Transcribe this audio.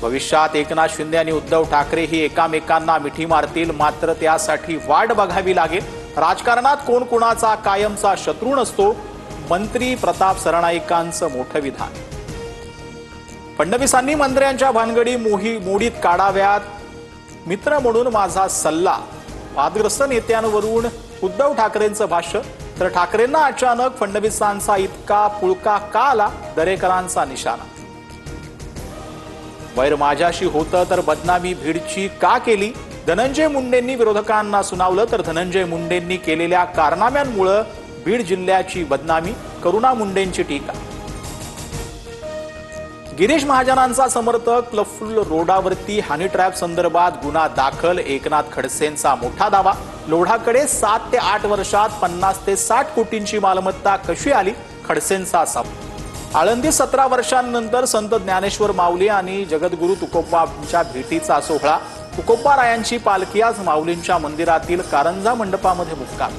भविष्यात एकनाथ शिंदे आणि उद्धव ठाकरे ही एकामेकांना मिठी मारतील, मात्र त्यासाठी वाट बघावी लागेल। राजकारणात कोण कोणाचा कायमचा शत्रू नसतो, मंत्री प्रताप सरनाईकांचं मोठं विधान। फडणवीसांनी मंत्र्यांच्या भानगडी मोडीत काढाव्यात, मित्र म्हणून माझा सल्ला। वादग्रस्त नेत्यांवरून उद्धव ठाकरेंचं भाष्य। तर ठाकरेंना अचानक फडणवीसांचा इतका पुळका का आला, दरेकरांचा निशाणा। वैर माझ्याशी होतं तर बदनामी भीडची का केली, धनंजय मुंडेंनी विरोधकांना सुनावलं। तर धनंजय मुंडेंनी केलेल्या कारनाम्यांमुळे बीड जिल्ह्याची बदनामी, करुणा मुंडेंची टीका। गिरीश महाजनांचा समर्थक प्रफुल्ल रोडावरती हनी ट्रॅप संदर्भात गुन्हा दाखल, एकनाथ खडसेंचा मोठा दावा। लोढाकडे 7 ते 8 वर्षात 50 ते 60 कोटींची मालमत्ता कशी आली, खडसेंचा सवाल। आळंदी 17 वर्षांनंतर संत ज्ञानेश्वर माऊली आणि जगद्गुरू तुकोबांच्या भेटीचा सोहळा। तुकोबारायांची पालखी आज माऊलींच्या मंदिरातील कारंजा मंडपामध्ये मुक्काम।